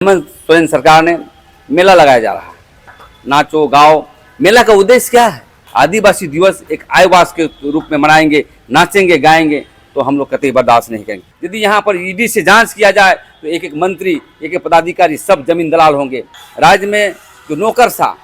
हेमंत सोरेन सरकार ने मेला लगाया जा रहा है, नाचो गाओ। मेला का उद्देश्य क्या है? आदिवासी दिवस एक आयवास के रूप में मनाएंगे, नाचेंगे गाएंगे, तो हम लोग कतई बर्दाश्त नहीं करेंगे। यदि यहाँ पर ईडी से जांच किया जाए तो एक एक मंत्री, एक एक पदाधिकारी सब जमीन दलाल होंगे। राज्य में जो नौकरशाह,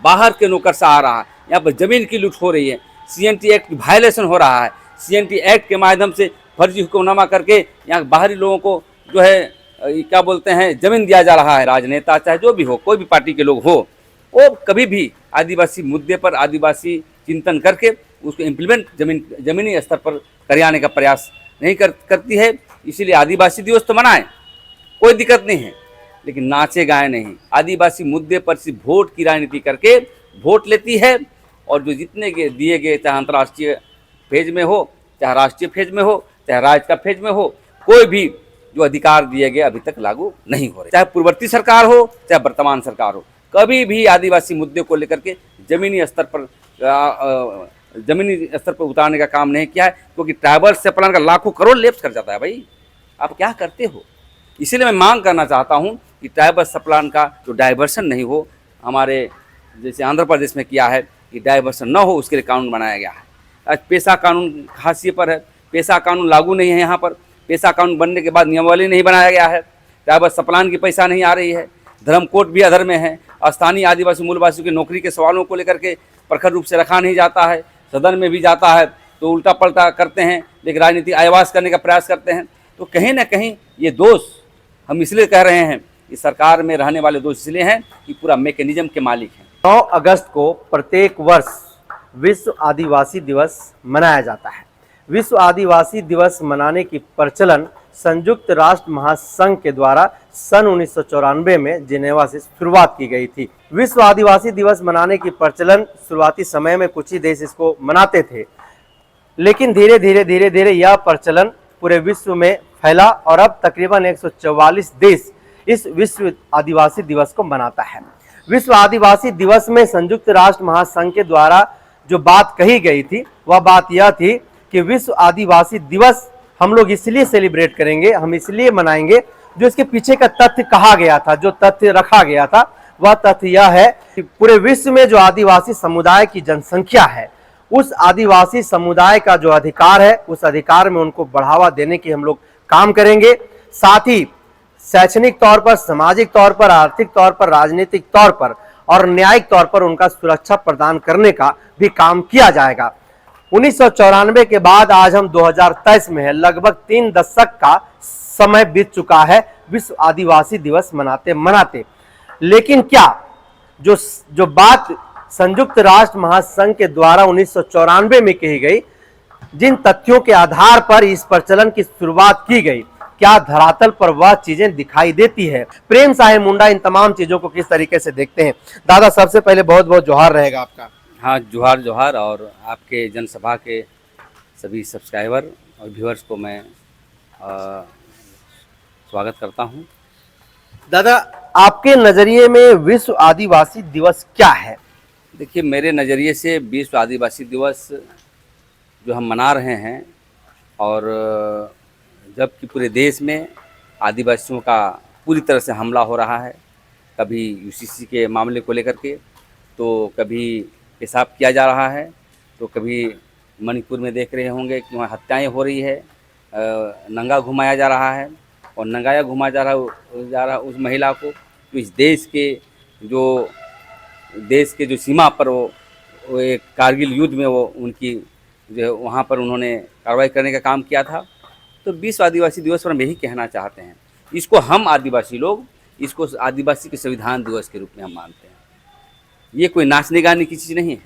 बाहर के नौकरशाह आ रहा है, यहाँ पर जमीन की लूट हो रही है, CNT एक्ट की वायलेशन हो रहा है। CNT एक्ट के माध्यम से फर्जी हुक्मनामा करके यहाँ बाहरी लोगों को जो है क्या बोलते हैं, जमीन दिया जा रहा है। राजनेता चाहे जो भी हो, कोई भी पार्टी के लोग हो, वो कभी भी आदिवासी मुद्दे पर आदिवासी चिंतन करके उसको इम्प्लीमेंट जमीनी स्तर पर कराने का प्रयास नहीं करती है। इसीलिए आदिवासी दिवस तो मनाएं, कोई दिक्कत नहीं है, लेकिन नाचे गाए नहीं। आदिवासी मुद्दे पर सिर्फ वोट की राजनीति करके वोट लेती है, और जो जितने दिए गए, चाहे अंतर्राष्ट्रीय फेज में हो, चाहे राष्ट्रीय फेज में हो, चाहे राज्य का फेज में हो, कोई भी जो अधिकार दिए गए अभी तक लागू नहीं हो रहे। चाहे पूर्ववर्ती सरकार हो, चाहे वर्तमान सरकार हो, कभी भी आदिवासी मुद्दे को लेकर के जमीनी स्तर पर उतारने का काम नहीं किया है, क्योंकि ट्राइबल से प्लान का लाखों करोड़ लेप्स कर जाता है। भाई आप क्या करते हो? इसीलिए मैं मांग करना चाहता हूं कि ट्राइबल सप्लान का जो डाइवर्सन नहीं हो, हमारे जैसे आंध्र प्रदेश में किया है कि डाइवर्सन न हो, उसके लिए कानून बनाया गया है। आज पेशा कानून हाशिए पर है, पेशा कानून लागू नहीं है यहाँ पर। पेशा कानून बनने के बाद नियमावली नहीं बनाया गया है, ट्राइबल सप्लान की पैसा नहीं आ रही है, धर्म कोड भी अधर में है, स्थानीय आदिवासी मूलवासियों की नौकरी के सवालों को लेकर के प्रखर रूप से रखा नहीं जाता है। सदन में भी जाता है तो उल्टा पलटा करते हैं, लेकिन राजनीतिक आयवास करने का प्रयास करते हैं। तो कहीं ना कहीं ये दोष हम इसलिए कह रहे हैं, इस सरकार में रहने वाले दोष इसलिए हैं कि पूरा मैकेनिज्म के मालिक हैं। 9 अगस्त को प्रत्येक वर्ष विश्व आदिवासी दिवस मनाया जाता है। विश्व आदिवासी दिवस मनाने की प्रचलन संयुक्त राष्ट्र महासंघ के द्वारा सन 1994 में जिनेवा से शुरुआत की गई थी। विश्व आदिवासी दिवस मनाने की प्रचलन शुरुआती समय में कुछ ही देश इसको मनाते थे, लेकिन धीरे धीरे यह प्रचलन पूरे विश्व में फैला और अब तकरीबन 144 देश इस विश्व आदिवासी दिवस को मनाता है। विश्व आदिवासी दिवस में संयुक्त राष्ट्र महासंघ के द्वारा जो बात कही गई थी, वह बात यह थी कि विश्व आदिवासी दिवस हम लोग इसलिए सेलिब्रेट करेंगे, हम इसलिए मनाएंगे, जो इसके पीछे का तथ्य कहा गया था, जो तथ्य रखा गया था, वह तथ्य यह है कि पूरे विश्व में जो आदिवासी समुदाय की जनसंख्या है, उस आदिवासी समुदाय का जो अधिकार है, उस अधिकार में उनको बढ़ावा देने की हम लोग काम करेंगे। साथ ही शैक्षणिक तौर पर, सामाजिक तौर पर, आर्थिक तौर पर, राजनीतिक तौर पर और न्यायिक तौर पर उनका सुरक्षा प्रदान करने का भी काम किया जाएगा। 1994 के बाद आज हम 2023 में है, लगभग 3 दशक का समय बीत चुका है विश्व आदिवासी दिवस मनाते। लेकिन क्या जो बात संयुक्त राष्ट्र महासंघ के द्वारा 1994 में कही गई, जिन तथ्यों के आधार पर इस प्रचलन की शुरुआत की गई, क्या धरातल पर वह चीजें दिखाई देती है? प्रेम साहे मुंडा इन तमाम चीजों को किस तरीके से देखते हैं? दादा, सबसे पहले बहुत बहुत जोहार रहेगा आपका। हाँ, जोहार जोहार। और आपके जनसभा के सभी सब्सक्राइबर और व्यूअर्स को मैं स्वागत करता हूँ। दादा, आपके नज़रिए में विश्व आदिवासी दिवस क्या है? देखिए, मेरे नज़रिए से विश्व आदिवासी दिवस जो हम मना रहे हैं, और जबकि पूरे देश में आदिवासियों का पूरी तरह से हमला हो रहा है, कभी UCC के मामले को लेकर के, तो कभी पेशाब किया जा रहा है, तो कभी मणिपुर में देख रहे होंगे कि वहाँ हत्याएं हो रही है, नंगा घुमाया जा रहा है, और नंगाया घुमाया जा रहा उस महिला को। तो इस देश के जो सीमा पर वो एक कारगिल युद्ध में वो उनकी जो वहाँ पर उन्होंने कार्रवाई करने का काम किया था। तो विश्व आदिवासी दिवस पर हम यही कहना चाहते हैं, इसको हम आदिवासी लोग इसको आदिवासी के संविधान दिवस के रूप में हम मानते हैं। ये कोई नाचने गाने की चीज़ नहीं है।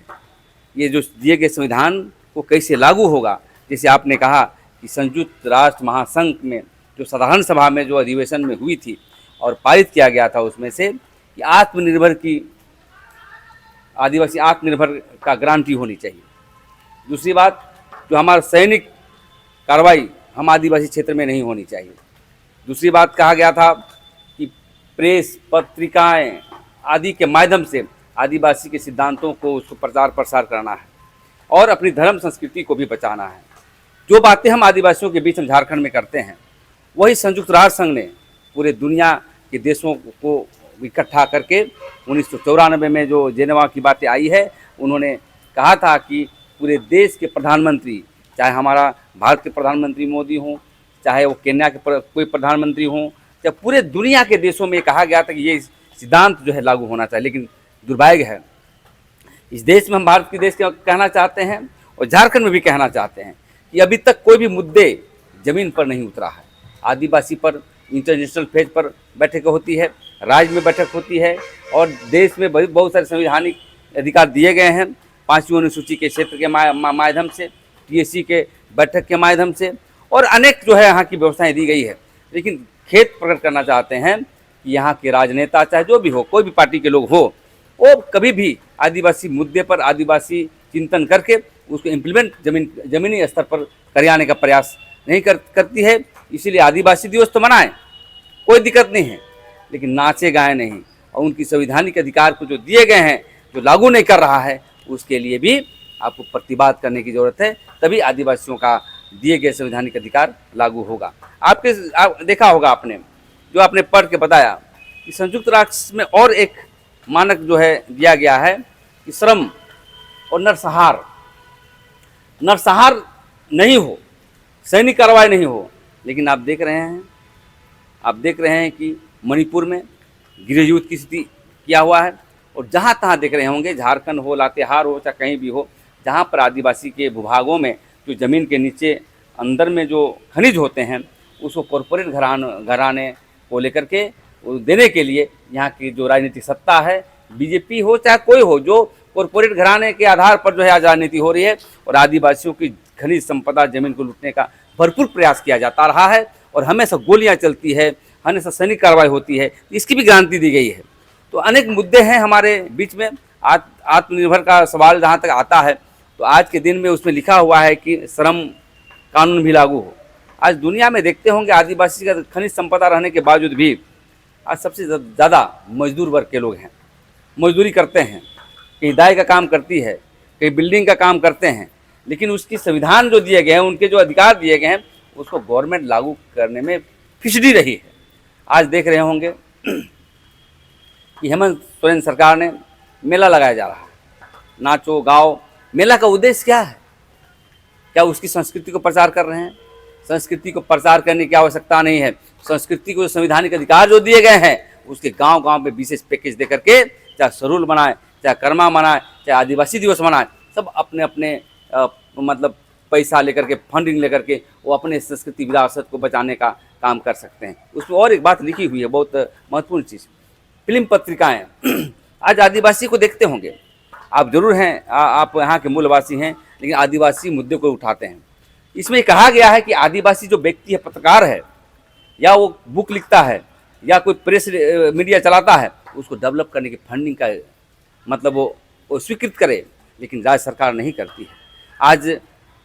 ये जो दिए गए संविधान को कैसे लागू होगा, जैसे आपने कहा कि संयुक्त राष्ट्र महासंघ में जो साधारण सभा में जो अधिवेशन में हुई थी और पारित किया गया था, उसमें से कि आदिवासी आत्मनिर्भर का गारंटी होनी चाहिए। दूसरी बात, जो हमारा सैनिक कार्रवाई हम आदिवासी क्षेत्र में नहीं होनी चाहिए। दूसरी बात कहा गया था कि प्रेस, पत्रिकाएं आदि के माध्यम से आदिवासी के सिद्धांतों को उसको प्रचार प्रसार करना है, और अपनी धर्म संस्कृति को भी बचाना है। जो बातें हम आदिवासियों के बीच में झारखंड में करते हैं, वही संयुक्त राष्ट्र संघ ने पूरे दुनिया के देशों को इकट्ठा करके 1994 में जो जेनेवा की बातें आई है, उन्होंने कहा था कि पूरे देश के प्रधानमंत्री, चाहे हमारा भारत के प्रधानमंत्री मोदी हों, चाहे वो केन्या के कोई प्रधानमंत्री हों, चाहे पूरे दुनिया के देशों में कहा गया था कि ये सिद्धांत जो है लागू होना चाहिए। लेकिन दुर्भाग्य है, इस देश में हम भारत के देश के कहना चाहते हैं और झारखंड में भी कहना चाहते हैं कि अभी तक कोई भी मुद्दे जमीन पर नहीं उतरा है। आदिवासी पर इंटरनेशनल फेज पर बैठक होती है, राज्य में बैठक होती है और देश में बहुत सारे संवैधानिक अधिकार दिए गए हैं 5वीं अनुसूची के क्षेत्र के माध्यम से, TSC के बैठक के माध्यम से और अनेक जो है यहाँ की व्यवस्थाएं दी गई है। लेकिन खेद प्रकट करना चाहते हैं कि यहाँ के राजनेता, चाहे जो भी हो, कोई भी पार्टी के लोग हो, वो कभी भी आदिवासी मुद्दे पर आदिवासी चिंतन करके उसको इम्प्लीमेंट जमीनी स्तर पर कराने का प्रयास नहीं करती है। इसीलिए आदिवासी दिवस तो मनाएं, कोई दिक्कत नहीं है, लेकिन नाचे गाए नहीं और उनकी संवैधानिक अधिकार को जो दिए गए हैं जो लागू नहीं कर रहा है, उसके लिए भी आपको प्रतिवाद करने की ज़रूरत है, तभी आदिवासियों का दिए गए संवैधानिक अधिकार लागू होगा। देखा होगा आपने, जो आपने पढ़ के बताया कि संयुक्त राष्ट्र में और एक मानक जो है दिया गया है कि श्रम और नरसंहार नहीं हो, सैनिक कार्रवाई नहीं हो। लेकिन आप देख रहे हैं कि मणिपुर में गृह युद्ध की स्थिति किया हुआ है और जहाँ तहाँ देख रहे होंगे, झारखंड हो, लातेहार हो, चाहे कहीं भी हो, जहाँ पर आदिवासी के भूभागों में जो ज़मीन के नीचे अंदर में जो खनिज होते हैं उसको कॉरपोरेट घराने को लेकर के देने के लिए यहाँ की जो राजनीतिक सत्ता है, बीजेपी हो चाहे कोई हो, जो कॉरपोरेट घराने के आधार पर जो है आज राजनीति हो रही है और आदिवासियों की खनिज संपदा जमीन को लूटने का भरपूर प्रयास किया जाता रहा है और हमेशा गोलियां चलती है, हमेशा सैनिक कार्रवाई होती है, इसकी भी गारंटी दी गई है। तो अनेक मुद्दे हैं हमारे बीच में। आत्मनिर्भर का सवाल जहाँ तक आता है तो आज के दिन में उसमें लिखा हुआ है कि श्रम कानून भी लागू हो। आज दुनिया में देखते होंगे आदिवासी का खनिज संपदा रहने के बावजूद भी आज सबसे ज़्यादा मजदूर वर्ग के लोग हैं, मजदूरी करते हैं, कहीं दाई का काम करती है, कहीं बिल्डिंग का काम करते हैं, लेकिन उसकी संविधान जो दिए गए हैं, उनके जो अधिकार दिए गए हैं, उसको गवर्नमेंट लागू करने में फिसडी रही है। आज देख रहे होंगे कि हेमंत सोरेन सरकार ने मेला लगाया जा रहा है, नाचो गाओ। मेला का उद्देश्य क्या है? क्या उसकी संस्कृति को प्रचार कर रहे हैं? संस्कृति को प्रचार करने की आवश्यकता नहीं है। संस्कृति को संवैधानिक अधिकार जो दिए गए हैं उसके गांव गांव में विशेष पैकेज दे करके, चाहे सरूल मनाए, चाहे कर्मा मनाए, चाहे आदिवासी दिवस मनाए, सब अपने अपने मतलब पैसा लेकर के, फंडिंग लेकर के वो अपने संस्कृति विरासत को बचाने का काम कर सकते हैं। उसमें और एक बात लिखी हुई है, बहुत महत्वपूर्ण चीज़, फिल्म पत्रिकाएं आज आदिवासी को देखते होंगे आप, जरूर हैं आप यहाँ के मूलवासी हैं, लेकिन आदिवासी मुद्दे को उठाते हैं। इसमें कहा गया है कि आदिवासी जो व्यक्ति है, पत्रकार है या वो बुक लिखता है या कोई प्रेस मीडिया चलाता है, उसको डेवलप करने की फंडिंग का मतलब वो स्वीकृत करे, लेकिन राज्य सरकार नहीं करती है। आज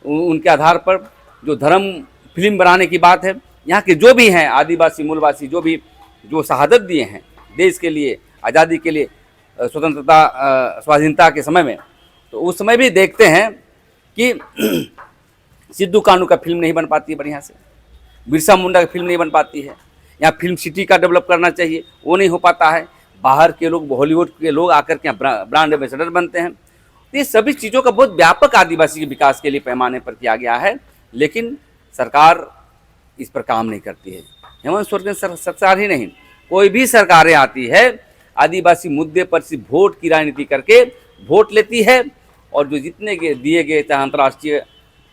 उनके आधार पर जो धर्म फिल्म बनाने की बात है, यहाँ के जो भी हैं आदिवासी मूलवासी, जो शहादत दिए हैं देश के लिए, आज़ादी के लिए, स्वतंत्रता स्वाधीनता के समय में, तो उस समय भी देखते हैं कि सिद्धू कानू का फिल्म नहीं बन पाती है बढ़िया से, बिरसा मुंडा की फिल्म नहीं बन पाती है। यहाँ फिल्म सिटी का डेवलप करना चाहिए, वो नहीं हो पाता है। बाहर के लोग, हॉलीवुड के लोग आकर के यहाँ ब्रांड एम्बेसडर बनते हैं। तो ये सभी चीज़ों का बहुत व्यापक आदिवासी के विकास के लिए पैमाने पर किया गया है, लेकिन सरकार इस पर काम नहीं करती है। हेमंत सोरेन सरकार ही नहीं, कोई भी सरकारें आती है आदिवासी मुद्दे पर सिर्फ वोट की राजनीति करके वोट लेती है और जो जितने के दिए गए, चाहे अंतर्राष्ट्रीय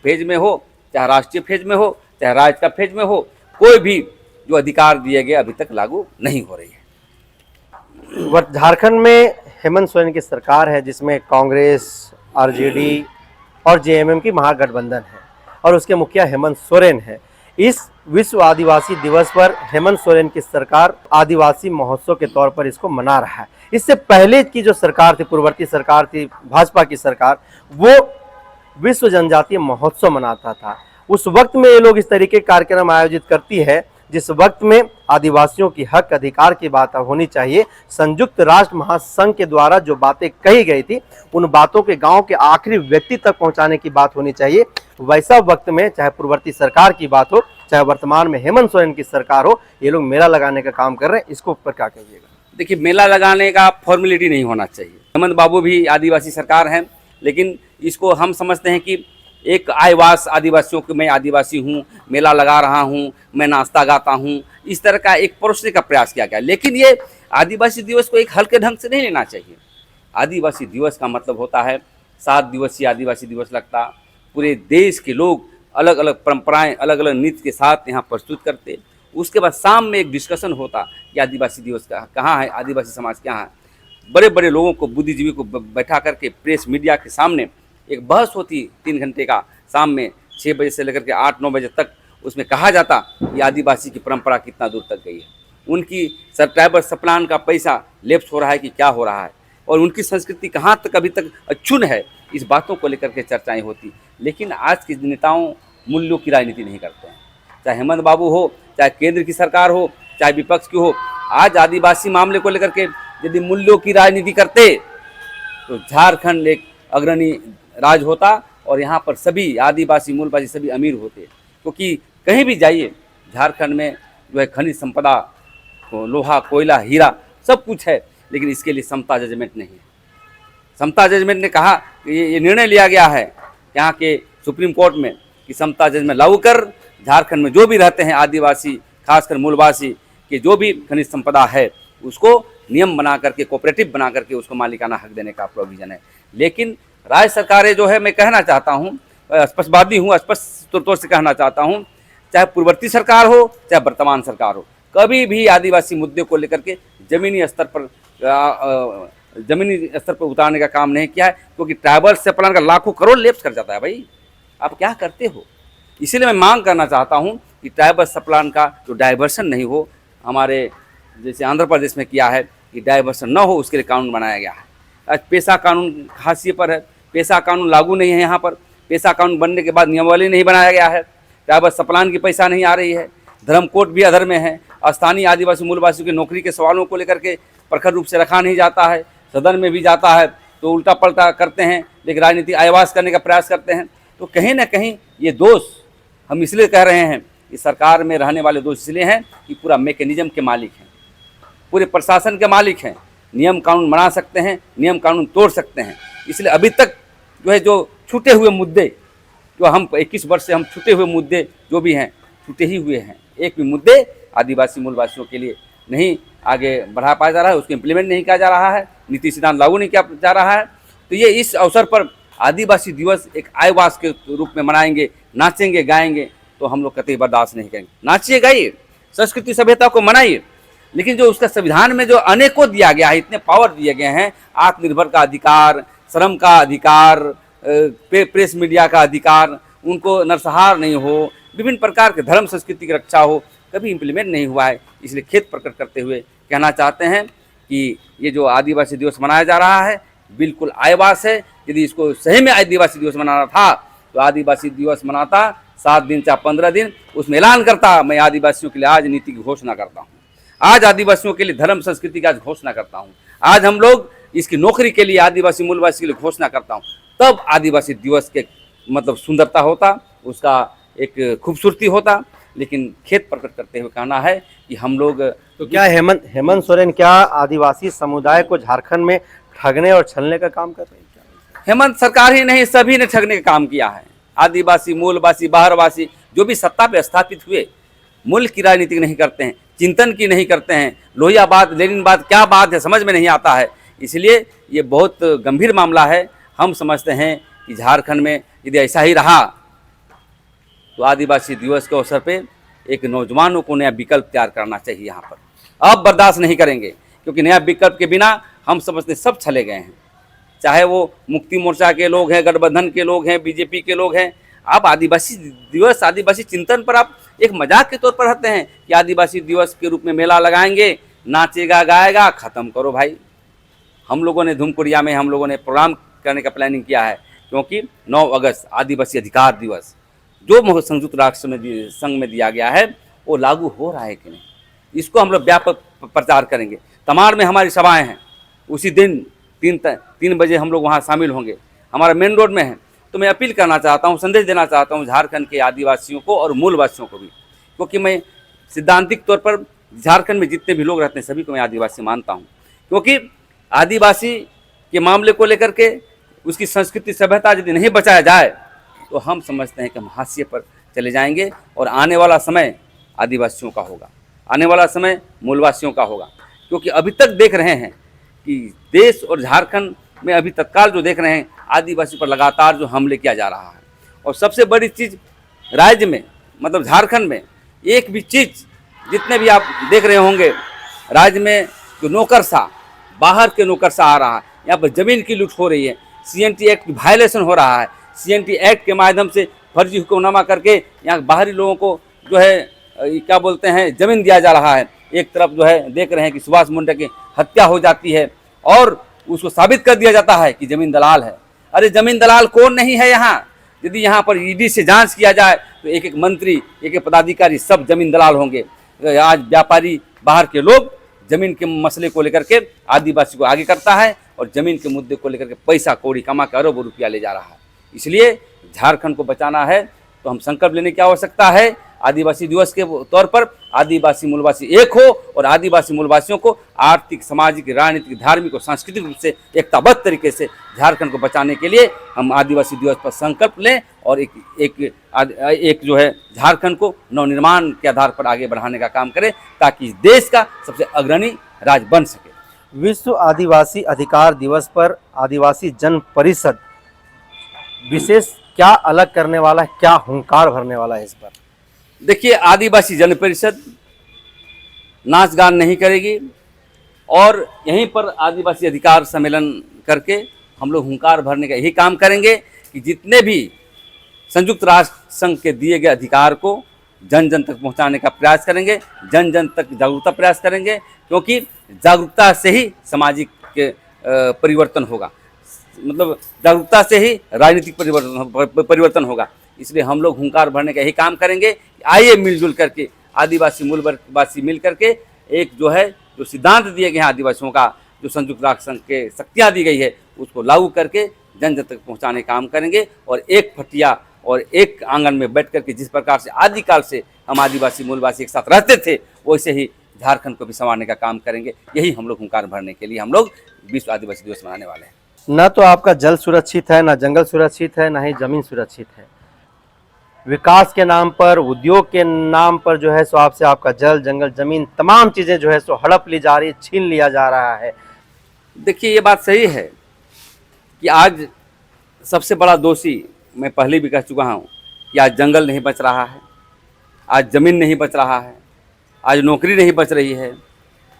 फेज में हो, चाहे राष्ट्रीय फेज में हो, चाहे राज्य का फेज में हो, कोई भी जो अधिकार दिए गए अभी तक लागू नहीं हो रही है। झारखंड में हेमंत सोरेन की सरकार है जिसमें कांग्रेस, आरजेडी और जेएमएम की महागठबंधन है और उसके मुखिया हेमंत सोरेन है। इस विश्व आदिवासी दिवस पर हेमंत सोरेन की सरकार आदिवासी महोत्सव के तौर पर इसको मना रहा है। इससे पहले की जो सरकार थी, पूर्ववर्ती सरकार थी, भाजपा की सरकार, वो विश्व जनजातीय महोत्सव मनाता था। उस वक्त में ये लोग इस तरीके के कार्यक्रम आयोजित करती है जिस वक्त में आदिवासियों की हक अधिकार की बात होनी चाहिए, संयुक्त राष्ट्र महासंघ के द्वारा जो बातें कही गई थी उन बातों के गांव के आखिरी व्यक्ति तक पहुंचाने की बात होनी चाहिए, वैसा वक्त में चाहे पूर्ववर्ती सरकार की बात हो चाहे वर्तमान में हेमंत सोरेन की सरकार हो, ये लोग मेला लगाने का काम कर रहे हैं। इसको ऊपर क्या कहिएगा? देखिए, मेला लगाने का फॉर्मेलिटी नहीं होना चाहिए। हेमंत बाबू भी आदिवासी सरकार हैं, लेकिन इसको हम समझते हैं कि एक आयवास आदिवासियों को, मैं आदिवासी हूँ, मेला लगा रहा हूँ, मैं नाश्ता गाता हूँ, इस तरह का एक परोसने का प्रयास किया गया। लेकिन ये आदिवासी दिवस को एक हल्के ढंग से नहीं लेना चाहिए। आदिवासी दिवस का मतलब होता है 7 दिवसीय आदिवासी दिवस लगता, पूरे देश के लोग अलग अलग परंपराएं, अलग अलग नृत्य के साथ यहाँ प्रस्तुत करते। उसके बाद शाम में एक डिस्कशन होता कि आदिवासी दिवस कहाँ है, आदिवासी समाज कहाँ है। बड़े बड़े लोगों को, बुद्धिजीवी को बैठा करके प्रेस मीडिया के सामने एक बहस होती 3 घंटे का, शाम में 6 बजे से लेकर के 8-9 बजे तक। उसमें कहा जाता कि आदिवासी की परंपरा कितना दूर तक गई है, उनकी ट्राइबल सप्लान का पैसा लेप्स हो रहा है कि क्या हो रहा है, और उनकी संस्कृति कहाँ तक अभी तक अक्षुण्ण है, इस बातों को लेकर के चर्चाएं होती। लेकिन आज के नेताओं मूल्यों की राजनीति नहीं करते हैं, चाहे हेमंत बाबू हो, चाहे केंद्र की सरकार हो, चाहे विपक्ष की हो। आज आदिवासी मामले को लेकर के यदि मूल्यों की राजनीति करते तो झारखंड एक अग्रणी राज्य होता और यहाँ पर सभी आदिवासी मूलवासी सभी अमीर होते। क्योंकि कहीं भी जाइए झारखंड में जो है खनिज संपदा, लोहा, कोयला, हीरा सब कुछ है, लेकिन इसके लिए समता जजमेंट नहीं है। समता जजमेंट ने कहा कि ये निर्णय लिया गया है यहाँ के सुप्रीम कोर्ट में कि समता जजमेंट लागू कर, झारखंड में जो भी रहते हैं आदिवासी, खासकर मूलवासी के जो भी खनिज संपदा है उसको नियम बना करके, कोऑपरेटिव बना करके उसको मालिकाना हक देने का प्रोविजन है। लेकिन राज्य सरकारें जो है, मैं कहना चाहता हूँ, स्पष्टवादी हूँ, स्पष्ट तौर से कहना चाहता हूँ, चाहे पूर्ववर्ती सरकार हो चाहे वर्तमान सरकार हो, कभी भी आदिवासी मुद्दे को लेकर के जमीनी स्तर पर उतारने का काम नहीं किया है। क्योंकि ट्राइबल सप्लान का लाखों करोड़ लेप्स कर जाता है। भाई आप क्या करते हो? इसीलिए मैं मांग करना चाहता हूं कि ट्राइबल सप्लान का जो डाइवर्सन नहीं हो, हमारे जैसे आंध्र प्रदेश में किया है कि डाइवर्सन न हो, उसके लिए कानून बनाया गया है। आज पेशा कानून हाशिए पर है, पेशा कानून लागू नहीं है यहाँ पर। पेशा कानून बनने के बाद नियमावली नहीं बनाया गया है, ट्राइबल सप्लान की पैसा नहीं आ रही है, धर्म कोड भी अधर में है, स्थानीय आदिवासी मूलवासियों की नौकरी के सवालों को लेकर के प्रखर रूप से रखा नहीं जाता है, सदन में भी जाता है तो उल्टा पलटा करते हैं, लेकिन राजनीति आयवास करने का प्रयास करते हैं। तो कहीं ना कहीं ये दोष हम इसलिए कह रहे हैं कि सरकार में रहने वाले दोष इसलिए हैं कि पूरा मैकेनिज्म के मालिक हैं, पूरे प्रशासन के मालिक हैं, नियम कानून बना सकते हैं, नियम कानून तोड़ सकते हैं। इसलिए अभी तक जो है जो छूटे हुए मुद्दे, जो हम 21 वर्ष से हम छूटे हुए मुद्दे जो भी हैं छूटे ही हुए हैं। एक भी मुद्दे आदिवासी मूलवासियों के लिए नहीं आगे बढ़ा पाया जा रहा है, उसको इम्प्लीमेंट नहीं किया जा रहा है, नीति सिद्धांत लागू नहीं किया जा रहा है। तो ये इस अवसर पर आदिवासी दिवस एक आयवास के रूप में मनाएंगे, नाचेंगे, गाएंगे, तो हम लोग कतई बर्दाश्त नहीं करेंगे। नाचिए, गाइए, संस्कृति सभ्यता को मनाइए, लेकिन जो उसका संविधान में जो अनेकों दिया गया है, इतने पावर दिए गए हैं, आत्मनिर्भर का अधिकार, श्रम का अधिकार, प्रेस मीडिया का अधिकार, उनको नरसंहार नहीं हो, विभिन्न प्रकार के धर्म संस्कृति की रक्षा हो, कभी इम्प्लीमेंट नहीं हुआ है। इसलिए खेद प्रकट करते हुए कहना चाहते हैं कि ये जो आदिवासी दिवस मनाया जा रहा है बिल्कुल आयवास है। यदि इसको सही में आदिवासी दिवस मनाना था तो आदिवासी दिवस मनाता 7 दिन चाहे 15 दिन, उसमें ऐलान करता मैं आदिवासियों के लिए आज नीति की घोषणा करता हूँ, आज आदिवासियों के लिए धर्म संस्कृति की आज घोषणा करता हूँ, आज हम लोग इसकी नौकरी के लिए आदिवासी मूलवासी के लिए घोषणा करता हूँ। तब आदिवासी दिवस के मतलब सुंदरता होता, उसका एक खूबसूरती होता। लेकिन खेद प्रकट करते हुए कहना है कि हम लोग तो क्या हेमंत सोरेन क्या आदिवासी समुदाय को झारखंड में ठगने और छलने का काम कर रहे हैं? क्या हेमंत सरकार ही नहीं, सभी ने ठगने का काम किया है। आदिवासी, मूलवासी, बाहरवासी जो भी सत्ता पे स्थापित हुए, मूल्य की राजनीति नहीं करते हैं, चिंतन की नहीं करते हैं, लोहियाबाद, लेनिनबाद क्या बात है समझ में नहीं आता है। इसलिए ये बहुत गंभीर मामला है। हम समझते हैं कि झारखंड में यदि ऐसा ही रहा तो आदिवासी दिवस के अवसर पे एक नौजवानों को नया विकल्प तैयार करना चाहिए। यहाँ पर अब बर्दाश्त नहीं करेंगे, क्योंकि नया विकल्प के बिना हम समझते सब छले गए हैं, चाहे वो मुक्ति मोर्चा के लोग हैं, गठबंधन के लोग हैं, बीजेपी के लोग हैं। आप आदिवासी दिवस, आदिवासी चिंतन पर आप एक मजाक के तौर पर रहते हैं कि आदिवासी दिवस के रूप में मेला लगाएंगे, नाचेगा, गाएगा। ख़त्म करो भाई। हम लोगों ने धूमकुड़िया में हम लोगों ने प्रोग्राम करने का प्लानिंग किया है, क्योंकि 9 अगस्त आदिवासी अधिकार दिवस जो संयुक्त राष्ट्र में संघ में दिया गया है, वो लागू हो रहा है कि नहीं, इसको हम लोग व्यापक प्रचार करेंगे। तमाड़ में हमारी सभाएं हैं, उसी दिन 3 बजे हम लोग वहाँ शामिल होंगे, हमारा मेन रोड में है। तो मैं अपील करना चाहता हूँ, संदेश देना चाहता हूँ झारखंड के आदिवासियों को और मूलवासियों को भी, क्योंकि मैं सिद्धांतिक तौर पर झारखंड में जितने भी लोग रहते हैं सभी को मैं आदिवासी मानता हूँ। क्योंकि आदिवासी के मामले को लेकर के उसकी संस्कृति सभ्यता यदि नहीं बचाया जाए तो हम समझते हैं कि हम हाशिए पर चले जाएंगे और आने वाला समय आदिवासियों का होगा, आने वाला समय मूलवासियों का होगा। क्योंकि अभी तक देख रहे हैं कि देश और झारखंड में अभी तत्काल जो देख रहे हैं आदिवासी पर लगातार जो हमले किया जा रहा है। और सबसे बड़ी चीज़ राज्य में मतलब झारखंड में एक भी चीज़ जितने भी आप देख रहे होंगे राज्य में जो नौकरशाह बाहर के नौकरशाह आ रहा है, यहाँ पर ज़मीन की लूट हो रही है, CNT एक्ट की वायलेशन हो रहा है, CNT एक्ट के माध्यम से फर्जी हुक्मनामा करके यहाँ बाहरी लोगों को जो है क्या बोलते हैं ज़मीन दिया जा रहा है। एक तरफ जो है देख रहे हैं कि सुभाष मुंडा की हत्या हो जाती है और उसको साबित कर दिया जाता है कि ज़मीन दलाल है। अरे ज़मीन दलाल कौन नहीं है यहाँ? यदि यहाँ पर ED से जांच किया जाए तो एक एक मंत्री एक एक पदाधिकारी सब ज़मीन दलाल होंगे। आज व्यापारी बाहर के लोग ज़मीन के मसले को लेकर के आदिवासी को आगे करता है और ज़मीन के मुद्दे को लेकर के पैसा कौड़ी कमा के अरबों रुपया ले जा रहा है। इसलिए झारखंड को बचाना है तो हम संकल्प लेने की आवश्यकता है। आदिवासी दिवस के तौर पर आदिवासी मूलवासी एक हो और आदिवासी मूलवासियों को आर्थिक, सामाजिक, राजनीतिक, धार्मिक और सांस्कृतिक रूप से एकताबद्ध तरीके से झारखंड को बचाने के लिए हम आदिवासी दिवस पर संकल्प लें और एक जो है झारखंड को नवनिर्माण के आधार पर आगे बढ़ाने का काम करें ताकि देश का सबसे अग्रणी राज्य बन सके। विश्व आदिवासी अधिकार दिवस पर आदिवासी जन परिषद विशेष क्या अलग करने वाला है, क्या हुंकार भरने वाला है इस पर? देखिए, आदिवासी जन परिषद नाच गान नहीं करेगी और यहीं पर आदिवासी अधिकार सम्मेलन करके हम लोग हुंकार भरने का यही काम करेंगे कि जितने भी संयुक्त राष्ट्र संघ के दिए गए अधिकार को जन जन तक पहुंचाने का प्रयास करेंगे, जन जन तक जागरूकता प्रयास करेंगे, क्योंकि जागरूकता से ही सामाजिक परिवर्तन होगा, मतलब जागरूकता से ही राजनीतिक परिवर्तन होगा। इसलिए हम लोग हुंकार भरने का यही काम करेंगे। आइए मिलजुल करके आदिवासी मूलवासी मिल करके एक जो है जो सिद्धांत दिए गए हैं आदिवासियों का, जो संयुक्त राष्ट्र संघ के शक्तियाँ दी गई है उसको लागू करके जन जन तक पहुँचाने का काम करेंगे और एक फटिया और एक आंगन में बैठ करके जिस प्रकार से आदिकाल से हम आदिवासी मूलवासी एक साथ रहते थे वैसे ही झारखंड को भी संवारने का काम करेंगे। यही हम लोग हुंकार भरने के लिए हम लोग विश्व आदिवासी दिवस मनाने वाले हैं। न तो आपका जल सुरक्षित है, न जंगल सुरक्षित है, न ही जमीन सुरक्षित है। विकास के नाम पर, उद्योग के नाम पर जो है सो आपसे आपका जल, जंगल, जमीन तमाम चीज़ें जो है सो हड़प ली जा रही है, छीन लिया जा रहा है। देखिए, ये बात सही है कि आज सबसे बड़ा दोषी मैं पहले भी कह चुका हूँ कि आज जंगल नहीं बच रहा है, आज ज़मीन नहीं बच रहा है, आज नौकरी नहीं बच रही है,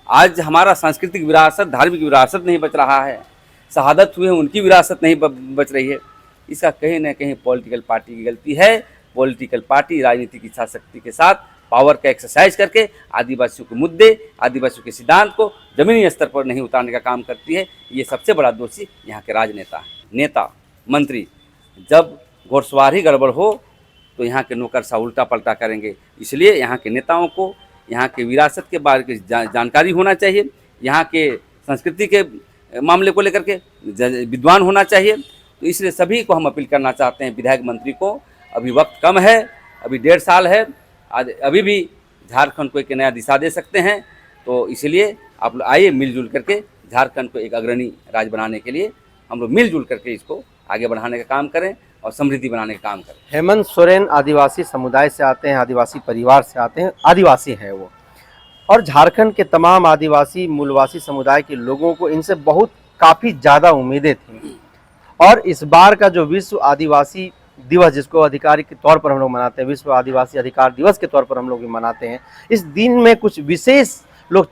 आज हमारा सांस्कृतिक विरासत, धार्मिक विरासत नहीं बच रहा है, शहादत हुए उनकी विरासत नहीं बच रही है। इसका कहीं ना कहीं पॉलिटिकल पार्टी की गलती है। पॉलिटिकल पार्टी राजनीतिक इच्छा शक्ति के साथ पावर का एक्सरसाइज करके आदिवासियों के मुद्दे, आदिवासियों के सिद्धांत को जमीनी स्तर पर नहीं उतारने का काम करती है। ये सबसे बड़ा दोषी यहाँ के राजनेता हैं, नेता मंत्री। जब घोड़सवारी गड़बड़ हो तो यहाँ के नौकरशाह उल्टा पलटा करेंगे। इसलिए यहाँ के नेताओं को यहाँ के विरासत के बारे में जानकारी होना चाहिए, यहाँ के संस्कृति के मामले को लेकर के विद्वान होना चाहिए। तो इसलिए सभी को हम अपील करना चाहते हैं, विधायक मंत्री को अभी वक्त कम है, अभी 1.5 साल है, आज अभी भी झारखंड को एक नया दिशा दे सकते हैं। तो इसलिए आप लोग आइए मिलजुल करके झारखंड को एक अग्रणी राज्य बनाने के लिए हम लोग मिलजुल करके इसको आगे बढ़ाने का काम करें और समृद्धि बनाने का काम करें। हेमंत सोरेन आदिवासी समुदाय से आते हैं, आदिवासी परिवार से आते हैं, आदिवासी हैं वो, और झारखंड के तमाम आदिवासी मूलवासी समुदाय के लोगों को इनसे बहुत काफ़ी ज़्यादा उम्मीदें थी। और इस बार का जो विश्व आदिवासी दिवस, जिसको आधिकारिक के तौर पर हम लोग मनाते हैं, विश्व आदिवासी अधिकार दिवस के तौर पर हम लोग भी मनाते हैं, इस दिन में कुछ विशेष लोग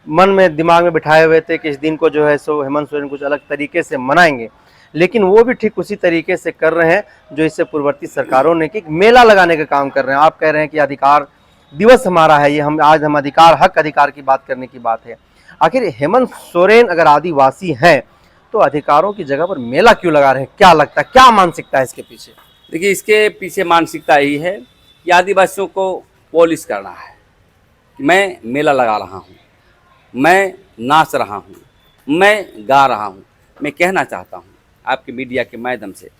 मन में दिमाग में बिठाए हुए थे कि इस दिन को जो है सो हेमंत सोरेन कुछ अलग तरीके से मनाएंगे, लेकिन वो भी ठीक उसी तरीके से कर रहे हैं जो इससे पूर्ववर्ती सरकारों ने कि मेला लगाने का काम कर रहे हैं। आप कह रहे हैं कि अधिकार दिवस हमारा है, ये हम आज हम अधिकार, हक अधिकार की बात करने की बात है। आखिर हेमंत सोरेन अगर आदिवासी हैं तो अधिकारों की जगह पर मेला क्यों लगा रहे हैं? क्या लगता है, क्या मानसिकता है इसके पीछे? देखिए, इसके पीछे मानसिकता यही है कि आदिवासियों को पॉलिश करना है, कि मैं मेला लगा रहा हूँ, मैं नाच रहा हूँ, मैं गा रहा हूँ। मैं कहना चाहता हूँ आपके मीडिया के माध्यम से,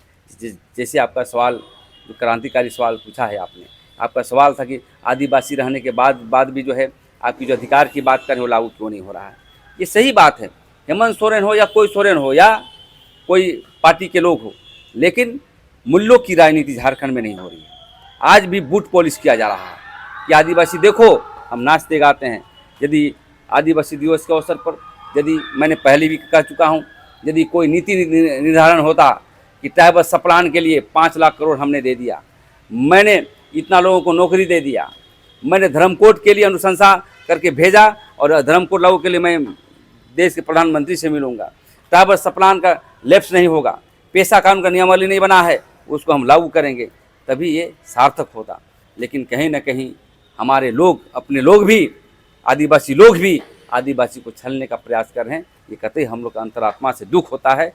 जैसे आपका सवाल जो क्रांतिकारी सवाल पूछा है आपने, आपका सवाल था कि आदिवासी रहने के बाद भी जो है आपकी जो अधिकार की बात करें वो लागू क्यों नहीं हो रहा है। ये सही बात है, हेमंत सोरेन हो या कोई सोरेन हो या कोई पार्टी के लोग हो, लेकिन मूल्यों की राजनीति झारखंड में नहीं हो रही है। आज भी बूट पॉलिश किया जा रहा है कि आदिवासी देखो हम नाचते गाते हैं। यदि आदिवासी दिवस के अवसर पर, यदि मैंने पहले भी कह चुका हूँ, यदि कोई नीति निर्धारण होता कि ट्राइबल सप्लान के लिए 5 लाख करोड़ हमने दे दिया, मैंने इतना लोगों को नौकरी दे दिया, मैंने धर्म कोड के लिए अनुशंसा करके भेजा और धर्म कोड लागू के लिए मैं देश के प्रधानमंत्री से मिलूंगा, ट्राइबल सप्लान का लैप्स नहीं होगा, पेशा कानून का नियमावली नहीं बना है उसको हम लागू करेंगे, तभी ये सार्थक होता। लेकिन कहीं ना कहीं हमारे लोग, अपने लोग भी, आदिवासी लोग भी आदिवासी को छलने का प्रयास कर रहे हैं। ये कतई हम लोग का अंतरात्मा से दुख होता है।